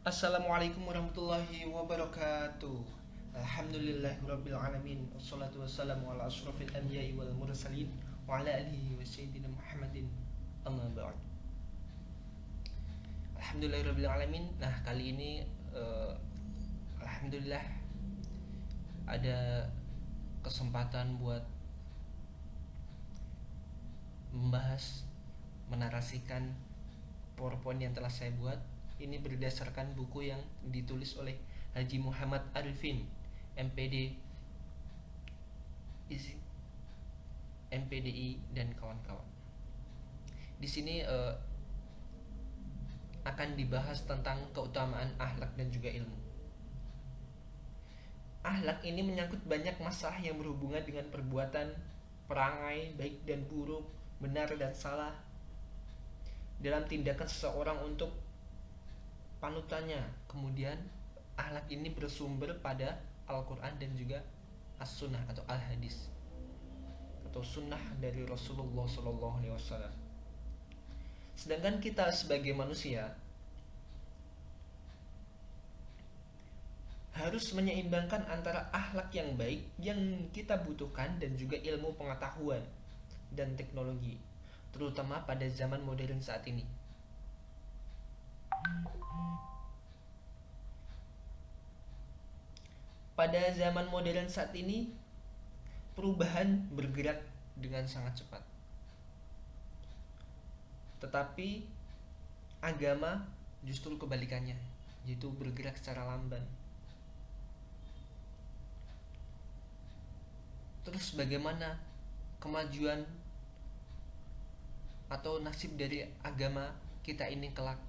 Assalamualaikum warahmatullahi wabarakatuh. Alhamdulillahirabbil alamin. Wassalatu wassalamu ala asyrafil anbiya'i wal mursalin wa ala alihi wa sayyidina Muhammadin. Amma ba'd. Alhamdulillahirabbil alamin. Nah, kali ini alhamdulillah ada kesempatan buat membahas, menarasikan PowerPoint yang telah saya buat. Ini berdasarkan buku yang ditulis oleh Haji Muhammad Arifin, MPD, MPDI dan kawan-kawan. Di sini akan dibahas tentang keutamaan akhlak dan juga ilmu. Akhlak ini menyangkut banyak masalah yang berhubungan dengan perbuatan, perangai baik dan buruk, benar dan salah, dalam tindakan seseorang untuk panutannya. Kemudian akhlak ini bersumber pada Al-Quran dan juga As-Sunnah atau Al-Hadis atau Sunnah dari Rasulullah SAW. Sedangkan kita sebagai manusia harus menyeimbangkan antara akhlak yang baik yang kita butuhkan dan juga ilmu pengetahuan dan teknologi, terutama pada zaman modern saat ini. Pada zaman modern saat ini, perubahan bergerak dengan sangat cepat. Tetapi agama justru kebalikannya, yaitu bergerak secara lamban. Terus bagaimana kemajuan atau nasib dari agama kita ini kelak?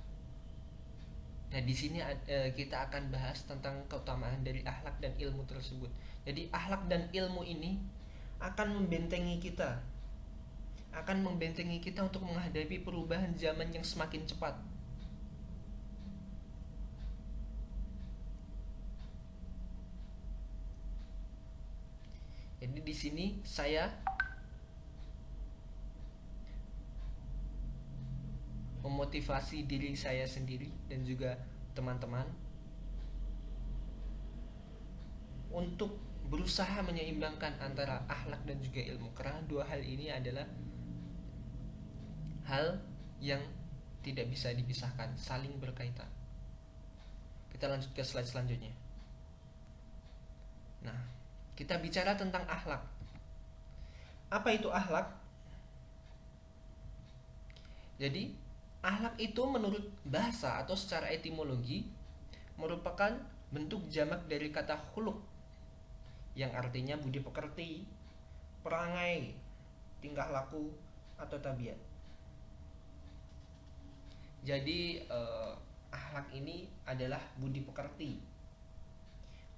Nah, di sini kita akan bahas tentang keutamaan dari akhlak dan ilmu tersebut. Jadi akhlak dan ilmu ini akan membentengi kita untuk menghadapi perubahan zaman yang semakin cepat. Jadi di sini saya memotivasi diri saya sendiri dan juga teman-teman untuk berusaha menyeimbangkan antara akhlak dan juga ilmu, karena dua hal ini adalah hal yang tidak bisa dipisahkan, saling berkaitan. Kita lanjut ke slide selanjutnya. Nah, kita bicara tentang akhlak. Apa itu akhlak? Jadi, akhlak itu menurut bahasa atau secara etimologi merupakan bentuk jamak dari kata khuluq yang artinya budi pekerti, perangai, tingkah laku, atau tabiat. Jadi akhlak ini adalah budi pekerti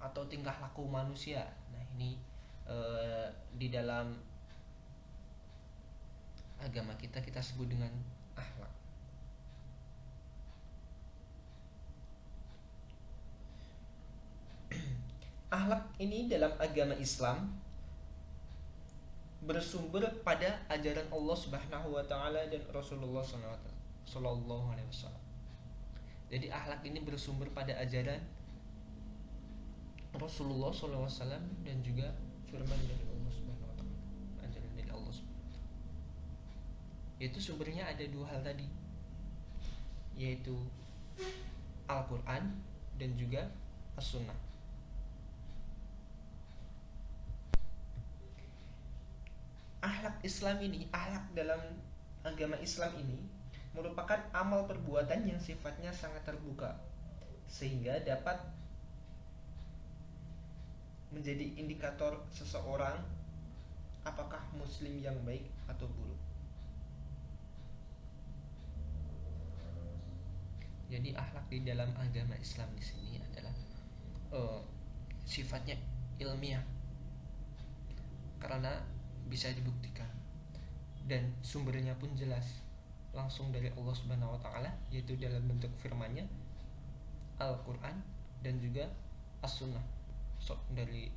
atau tingkah laku manusia. Nah, ini di dalam agama kita sebut dengan akhlak. Akhlak ini dalam agama Islam bersumber pada ajaran Allah Subhanahu wa taala dan Rasulullah sallallahu alaihi wasallam. Jadi akhlak ini bersumber pada ajaran Rasulullah sallallahu alaihi wasallam dan juga firman dari Allah Subhanahu wa taala. Ajaran dari Allah Subhanahu wa taala. Yaitu sumbernya ada dua hal tadi, yaitu Al-Qur'an dan juga As-Sunnah. Akhlak Islam ini, akhlak dalam agama Islam ini merupakan amal perbuatan yang sifatnya sangat terbuka, sehingga dapat menjadi indikator seseorang apakah muslim yang baik atau buruk. Jadi akhlak di dalam agama Islam di sini adalah sifatnya ilmiah, karena bisa dibuktikan dan sumbernya pun jelas langsung dari Allah Subhanahu wa taala, yaitu dalam bentuk firman-Nya Al-Qur'an dan juga As-Sunnah dari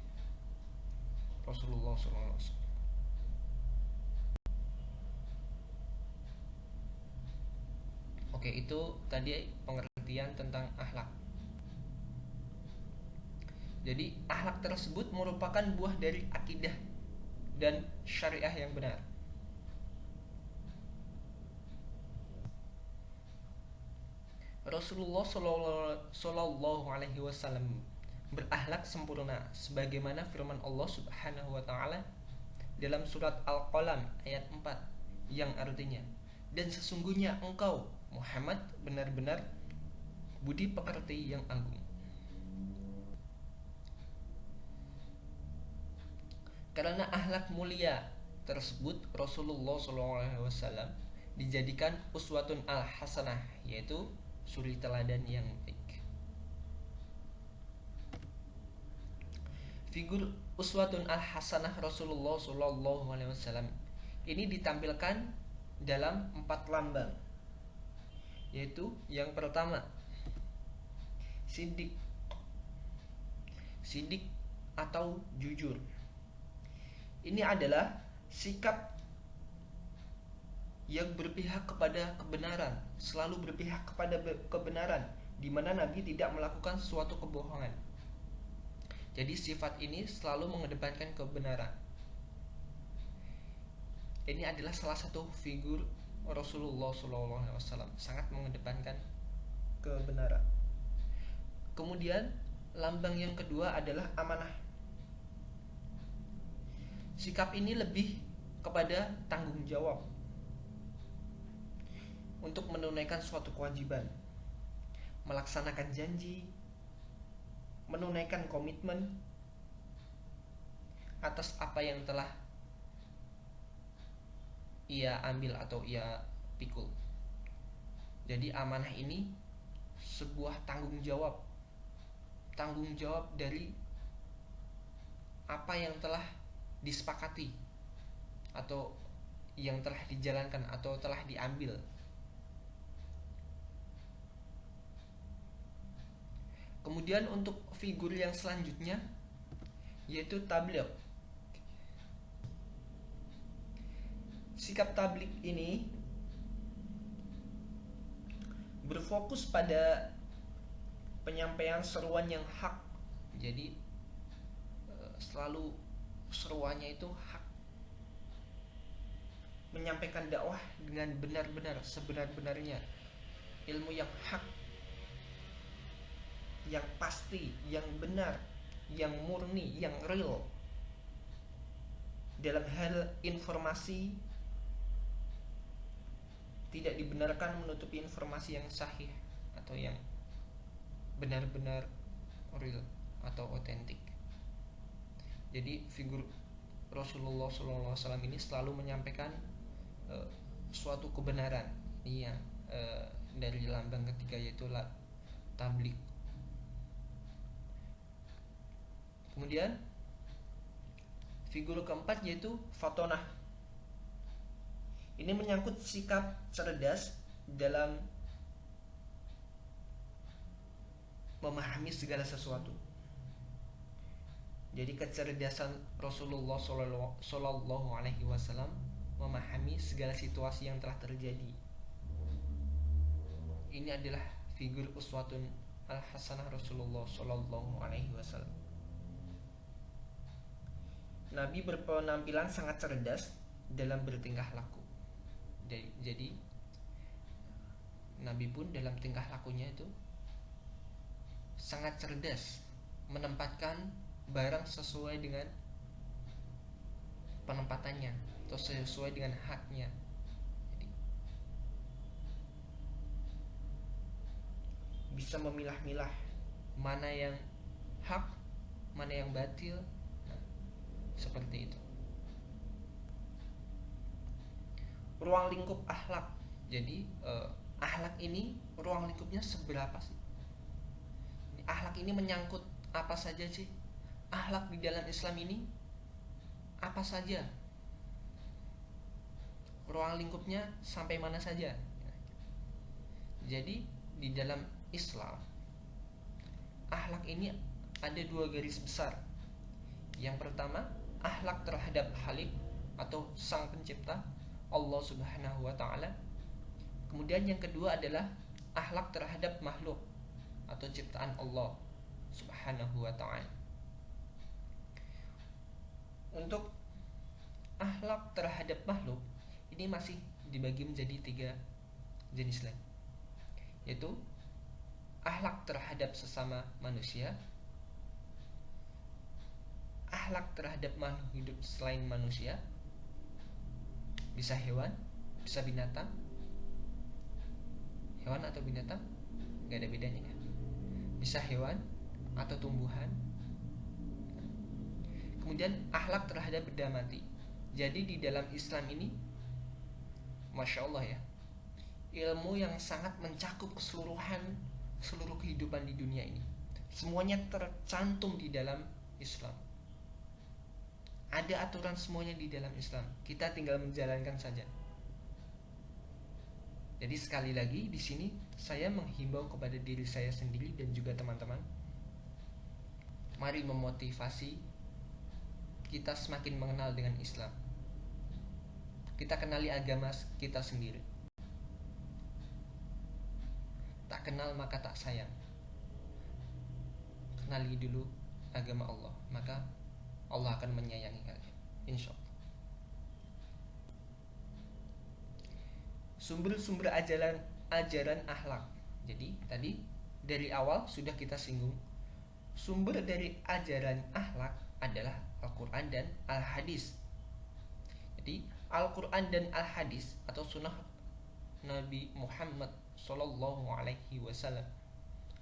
Rasulullah SAW. Oke, itu tadi pengertian tentang akhlak. Jadi akhlak tersebut merupakan buah dari akidah dan syariah yang benar. Rasulullah Shallallahu Alaihi Wasallam berakhlak sempurna, sebagaimana firman Allah Subhanahu Wa Taala dalam surat Al-Qalam ayat 4 yang artinya, dan sesungguhnya engkau Muhammad benar-benar budi pekerti yang agung. Karena akhlak mulia tersebut, Rasulullah SAW dijadikan uswatun al-hasanah, yaitu suri teladan yang baik. Figur uswatun al-hasanah Rasulullah SAW ini ditampilkan dalam 4 lambang, yaitu yang pertama sidik. Sidik atau jujur. Ini adalah sikap yang berpihak kepada kebenaran, selalu berpihak kepada kebenaran, di mana Nabi tidak melakukan suatu kebohongan. Jadi sifat ini selalu mengedepankan kebenaran. Ini adalah salah satu figur Rasulullah SAW, sangat mengedepankan kebenaran. Kemudian lambang yang kedua adalah amanah. Sikap ini lebih kepada tanggung jawab untuk menunaikan suatu kewajiban, melaksanakan janji, menunaikan komitmen atas apa yang telah ia ambil atau ia pikul. Jadi amanah ini sebuah tanggung jawab dari apa yang telah disepakati atau yang telah dijalankan atau telah diambil. Kemudian untuk figur yang selanjutnya yaitu tabligh. Sikap tabligh ini berfokus pada penyampaian seruan yang hak. Jadi selalu seruannya itu hak, menyampaikan dakwah dengan benar-benar, sebenar-benarnya, ilmu yang hak, yang pasti, yang benar, yang murni, yang real. Dalam hal informasi, tidak dibenarkan menutupi informasi yang sahih atau yang benar-benar real atau otentik. Jadi figur Rasulullah SAW ini selalu menyampaikan suatu kebenaran. Ini yang dari lambang ketiga, yaitu tabligh. Kemudian figur keempat yaitu fatonah. Ini menyangkut sikap cerdas dalam memahami segala sesuatu. Jadi kecerdasan Rasulullah Sallallahu Alaihi Wasallam memahami segala situasi yang telah terjadi. Ini adalah figur uswatun al-hasanah Rasulullah Sallallahu Alaihi Wasallam. Nabi berpenampilan sangat cerdas dalam bertingkah laku. Jadi Nabi pun dalam tingkah lakunya itu sangat cerdas, menempatkan barang sesuai dengan penempatannya atau sesuai dengan haknya. Jadi, bisa memilah-milah mana yang hak, mana yang batil. Nah, seperti itu. Ruang lingkup akhlak. Jadi akhlak ini ruang lingkupnya seberapa sih? Akhlak ini menyangkut apa saja sih? Akhlak di dalam Islam ini apa saja? Ruang lingkupnya sampai mana saja? Jadi di dalam Islam akhlak ini ada 2 garis besar. Yang pertama, akhlak terhadap Khalik atau Sang Pencipta, Allah Subhanahu wa Ta'ala. Kemudian yang kedua adalah akhlak terhadap makhluk atau ciptaan Allah Subhanahu wa Ta'ala. untuk akhlak terhadap makhluk ini masih dibagi menjadi 3 jenis lain, yaitu akhlak terhadap sesama manusia, akhlak terhadap makhluk hidup selain manusia, bisa hewan, bisa binatang, hewan atau binatang nggak ada bedanya ya, bisa hewan atau tumbuhan. Kemudian akhlak terhadap benda mati. Jadi di dalam Islam ini, masya Allah ya, ilmu yang sangat mencakup keseluruhan seluruh kehidupan di dunia ini. Semuanya tercantum di dalam Islam. Ada aturan semuanya di dalam Islam. Kita tinggal menjalankan saja. Jadi sekali lagi di sini saya menghimbau kepada diri saya sendiri dan juga teman-teman, mari memotivasi kita semakin mengenal dengan Islam. Kita kenali agama kita sendiri. Tak kenal maka tak sayang. Kenali dulu agama Allah, maka Allah akan menyayangi kalian, insya Allah. Sumber-sumber ajaran akhlak. Jadi tadi dari awal sudah kita singgung, sumber dari ajaran akhlak adalah Al-Quran dan Al-Hadis. Jadi Al-Quran dan Al-Hadis atau sunnah Nabi Muhammad Sallallahu Alaihi Wasallam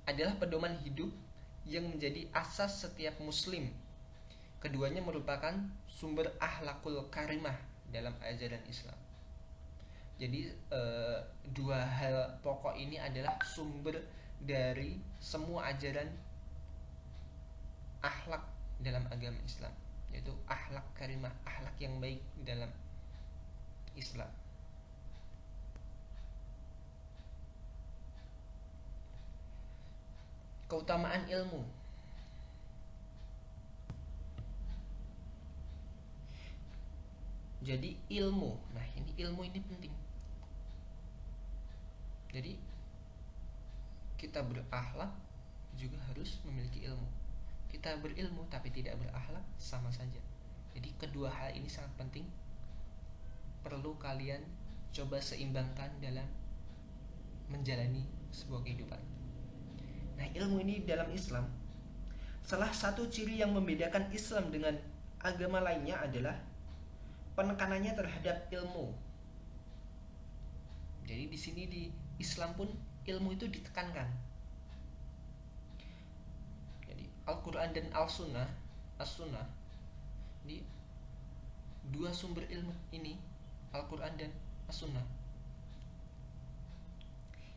adalah pedoman hidup yang menjadi asas setiap muslim. Keduanya merupakan sumber akhlakul karimah dalam ajaran Islam. Jadi dua hal pokok ini adalah sumber dari semua ajaran akhlak dalam agama Islam, yaitu akhlak karimah, akhlak yang baik dalam Islam. Keutamaan ilmu. Jadi ilmu, nah ini ilmu ini penting. Jadi kita berakhlak juga harus memiliki ilmu. Kita berilmu tapi tidak berakhlak sama saja. Jadi kedua hal ini sangat penting, perlu kalian coba seimbangkan dalam menjalani sebuah kehidupan. Nah, ilmu ini dalam Islam, salah satu ciri yang membedakan Islam dengan agama lainnya adalah penekanannya terhadap ilmu. Jadi di sini di Islam pun ilmu itu ditekankan. Jadi Al-Quran dan As-Sunnah di dua sumber ilmu ini, Al-Quran dan As-Sunnah,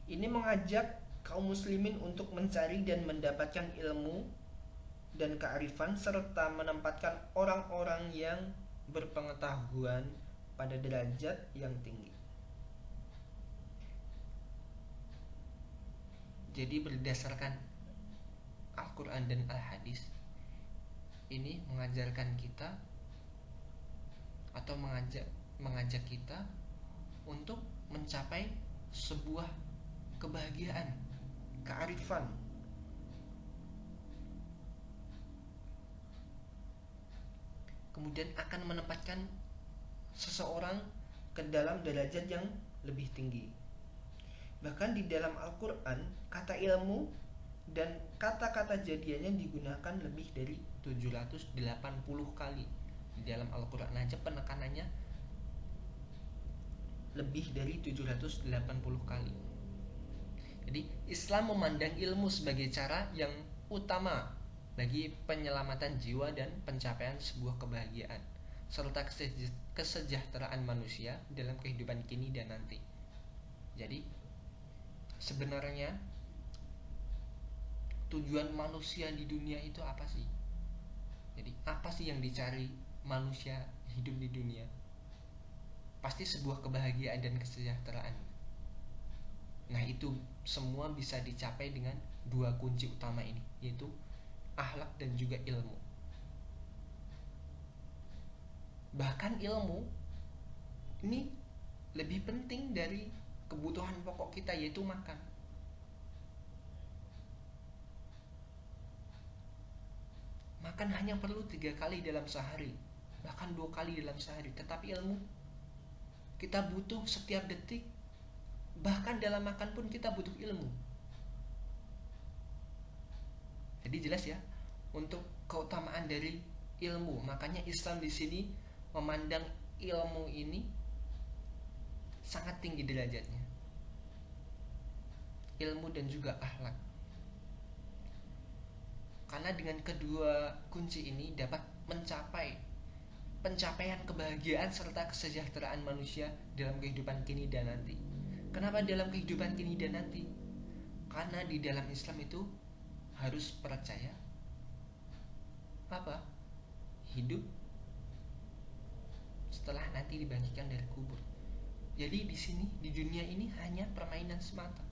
ini mengajak kaum muslimin untuk mencari dan mendapatkan ilmu dan kearifan serta menempatkan orang-orang yang berpengetahuan pada derajat yang tinggi. Jadi berdasarkan Al-Quran dan Al-Hadis, ini mengajarkan kita atau mengajak kita untuk mencapai sebuah kebahagiaan, kearifan. Kemudian akan menempatkan seseorang ke dalam derajat yang lebih tinggi. Bahkan di dalam Al-Quran, kata ilmu dan kata-kata jadiannya digunakan lebih dari 780 kali. Di dalam Al-Quran aja penekanannya lebih dari 780 kali. Jadi Islam memandang ilmu sebagai cara yang utama bagi penyelamatan jiwa dan pencapaian sebuah kebahagiaan serta kesejahteraan manusia dalam kehidupan kini dan nanti. Jadi sebenarnya tujuan manusia di dunia itu apa sih? Jadi apa sih yang dicari manusia hidup di dunia? Pasti sebuah kebahagiaan dan kesejahteraan. Nah, itu semua bisa dicapai dengan dua kunci utama ini, yaitu akhlak dan juga ilmu. Bahkan ilmu ini lebih penting dari kebutuhan pokok kita, yaitu makan. Makan hanya perlu 3 kali dalam sehari. bahkan 2 kali dalam sehari. Tetapi ilmu kita butuh setiap detik, bahkan dalam makan pun kita butuh ilmu. Jadi jelas ya untuk keutamaan dari ilmu. Makanya Islam di sini memandang ilmu ini sangat tinggi derajatnya. Ilmu dan juga akhlak. Karena dengan kedua kunci ini dapat mencapai pencapaian kebahagiaan serta kesejahteraan manusia dalam kehidupan kini dan nanti. Kenapa dalam kehidupan kini dan nanti? Karena di dalam Islam itu harus percaya apa? Hidup setelah nanti dibangkitkan dari kubur. Jadi di sini di dunia ini hanya permainan semata.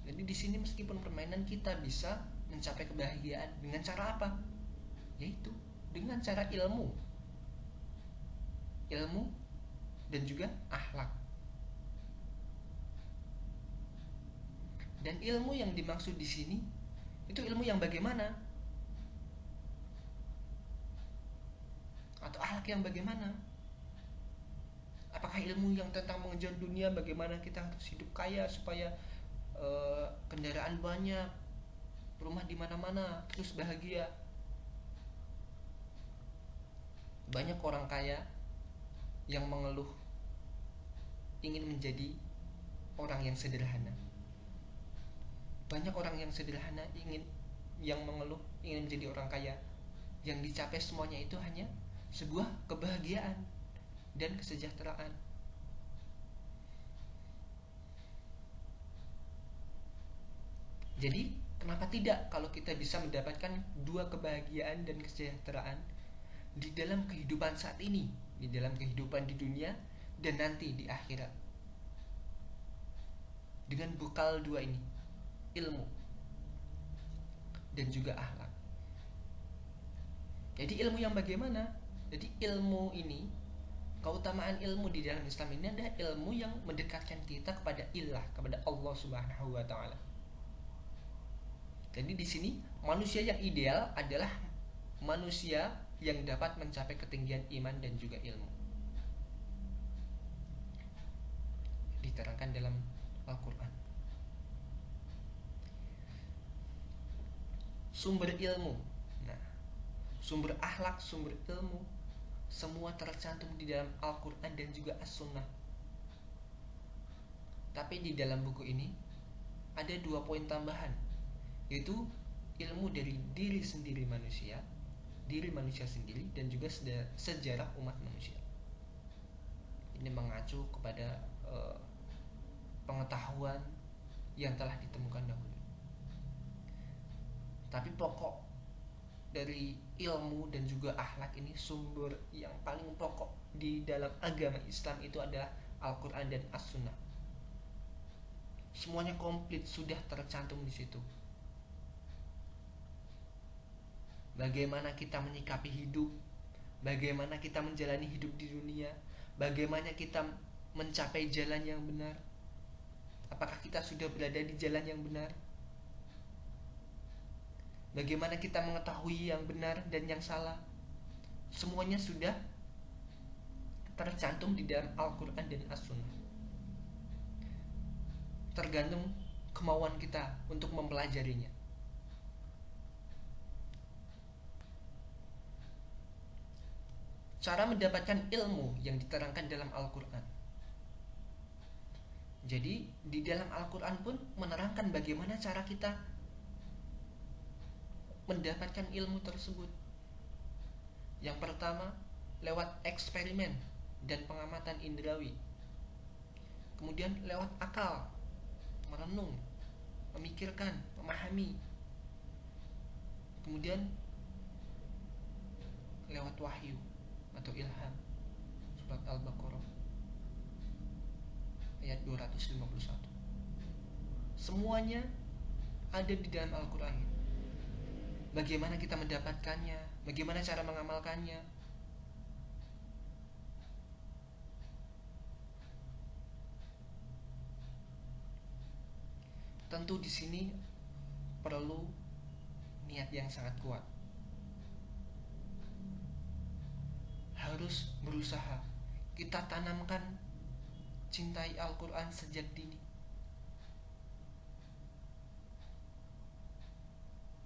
Jadi di sini meskipun permainan, kita bisa mencapai kebahagiaan dengan cara apa? Yaitu dengan cara ilmu dan juga akhlak. Dan ilmu yang dimaksud di sini itu ilmu yang bagaimana? Atau akhlak yang bagaimana? Apakah ilmu yang tentang mengejar dunia, bagaimana kita harus hidup kaya supaya kendaraan banyak, rumah di mana-mana, terus bahagia? Banyak orang kaya yang mengeluh ingin menjadi orang yang sederhana. Banyak orang yang sederhana yang mengeluh ingin menjadi orang kaya. Yang dicapai semuanya itu hanya sebuah kebahagiaan dan kesejahteraan. Jadi kenapa tidak kalau kita bisa mendapatkan dua kebahagiaan dan kesejahteraan di dalam kehidupan saat ini, di dalam kehidupan di dunia dan nanti di akhirat, dengan bekal dua ini, ilmu dan juga akhlak. Jadi ilmu yang bagaimana? Jadi ilmu ini, keutamaan ilmu di dalam Islam ini adalah ilmu yang mendekatkan kita kepada ilah, kepada Allah Subhanahu wa taala. Jadi di sini manusia yang ideal adalah manusia yang dapat mencapai ketinggian iman dan juga ilmu. Diterangkan dalam Al-Quran. Sumber ilmu, nah, sumber akhlak, sumber ilmu, semua tercantum di dalam Al-Quran dan juga As-Sunnah. Tapi di dalam buku ini ada 2 poin tambahan, yaitu ilmu dari diri manusia sendiri dan juga sejarah umat manusia. Ini mengacu kepada pengetahuan yang telah ditemukan dahulu. Tapi pokok dari ilmu dan juga akhlak ini, sumber yang paling pokok di dalam agama Islam itu adalah Al-Quran dan As-Sunnah. Semuanya komplit sudah tercantum di situ. Bagaimana kita menyikapi hidup, bagaimana kita menjalani hidup di dunia, bagaimana kita mencapai jalan yang benar, apakah kita sudah berada di jalan yang benar, bagaimana kita mengetahui yang benar dan yang salah. Semuanya sudah tercantum di dalam Al-Quran dan As-Sunnah. Tergantung kemauan kita untuk mempelajarinya. Cara mendapatkan ilmu yang diterangkan dalam Al-Quran. Jadi di dalam Al-Quran pun menerangkan bagaimana cara kita mendapatkan ilmu tersebut. Yang pertama, lewat eksperimen dan pengamatan indrawi. Kemudian lewat akal, merenung, memikirkan, memahami. Kemudian lewat wahyu atau ilham. Surat Al-Baqarah ayat 251. Semuanya ada di dalam Al-Quran. Bagaimana kita mendapatkannya, bagaimana cara mengamalkannya. Tentu di sini perlu niat yang sangat kuat. harus berusaha kita tanamkan cintai Al-Quran sejak dini.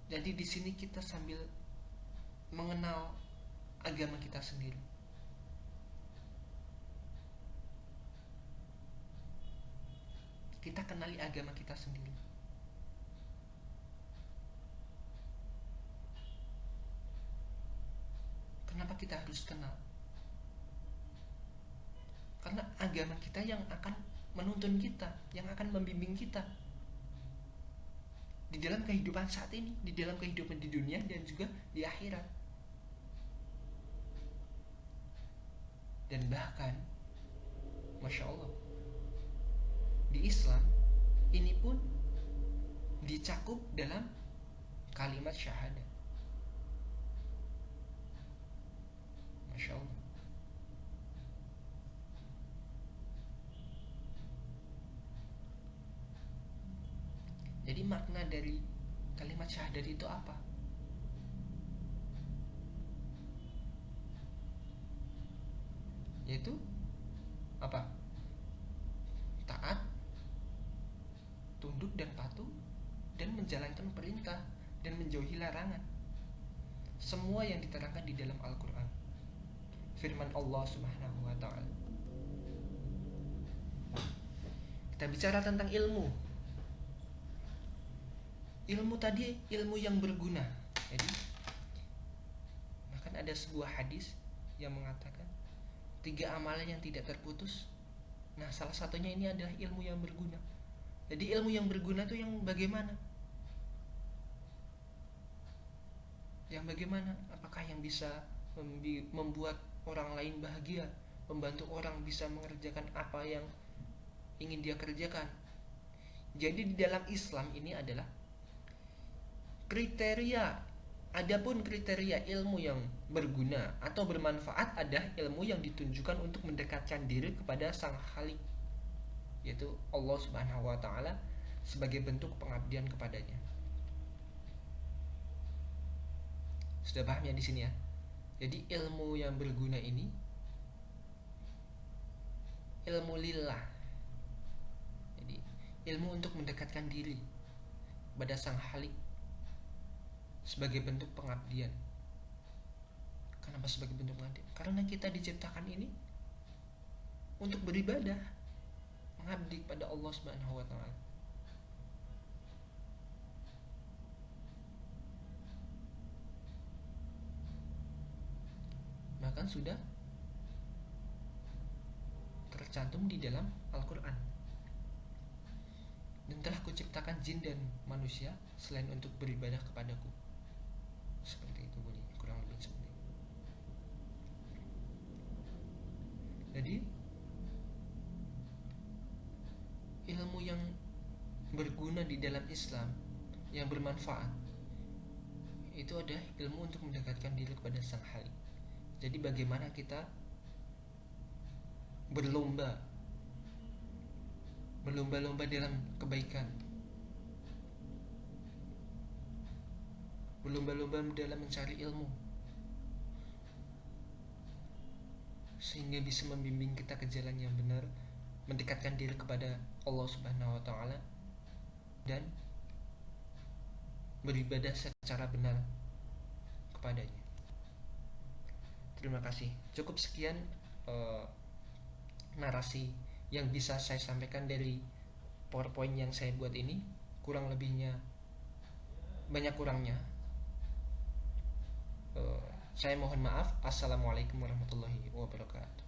Jadi di sini kita sambil mengenal agama kita sendiri. Kita kenali agama kita sendiri. Kenapa kita harus kenal? Karena agama kita yang akan menuntun kita, yang akan membimbing kita di dalam kehidupan saat ini, di dalam kehidupan di dunia dan juga di akhirat. Dan bahkan Masya Allah, di Islam ini pun dicakup dalam kalimat syahadat. Masya Allah. Jadi makna dari kalimat syahadat itu apa? Yaitu apa? Taat, tunduk dan patuh, dan menjalankan perintah dan menjauhi larangan. Semua yang diterangkan di dalam Al-Quran, firman Allah Subhanahu wa ta'ala. Kita bicara tentang ilmu. Ilmu tadi ilmu yang berguna. Jadi bahkan ada sebuah hadis yang mengatakan 3 amalan yang tidak terputus. Nah, salah satunya ini adalah ilmu yang berguna. Jadi ilmu yang berguna itu yang bagaimana? Yang bagaimana? Apakah yang bisa membuat orang lain bahagia, membantu orang bisa mengerjakan apa yang ingin dia kerjakan. Jadi di dalam Islam ini adalah kriteria, adapun kriteria ilmu yang berguna atau bermanfaat adalah ilmu yang ditunjukkan untuk mendekatkan diri kepada Sang Khalik, yaitu Allah Subhanahu wa ta'ala, sebagai bentuk pengabdian kepadanya. Sudah paham ya di sini ya? Jadi ilmu yang berguna ini ilmu lillah. Jadi ilmu untuk mendekatkan diri kepada Sang Khalik sebagai bentuk pengabdian. Kenapa sebagai bentuk pengabdian? Karena kita diciptakan ini untuk beribadah, mengabdi kepada Allah Subhanahu wa ta'ala. Bahkan sudah tercantum di dalam Al-Quran. Dan telah kuciptakan jin dan manusia selain untuk beribadah kepadaku. Seperti itu bunyi, kurang lebih seperti itu. Jadi ilmu yang berguna di dalam Islam, yang bermanfaat, itu adalah ilmu untuk mendekatkan diri kepada Sang Khalik. Jadi bagaimana kita berlomba-lomba dalam kebaikan, berlomba-lomba dalam mencari ilmu, sehingga bisa membimbing kita ke jalan yang benar, mendekatkan diri kepada Allah Subhanahu wa ta'ala, dan beribadah secara benar kepadanya. Terima kasih. Cukup sekian narasi yang bisa saya sampaikan dari PowerPoint yang saya buat ini. Kurang lebihnya banyak kurangnya. Saya mohon maaf. Assalamualaikum warahmatullahi wabarakatuh.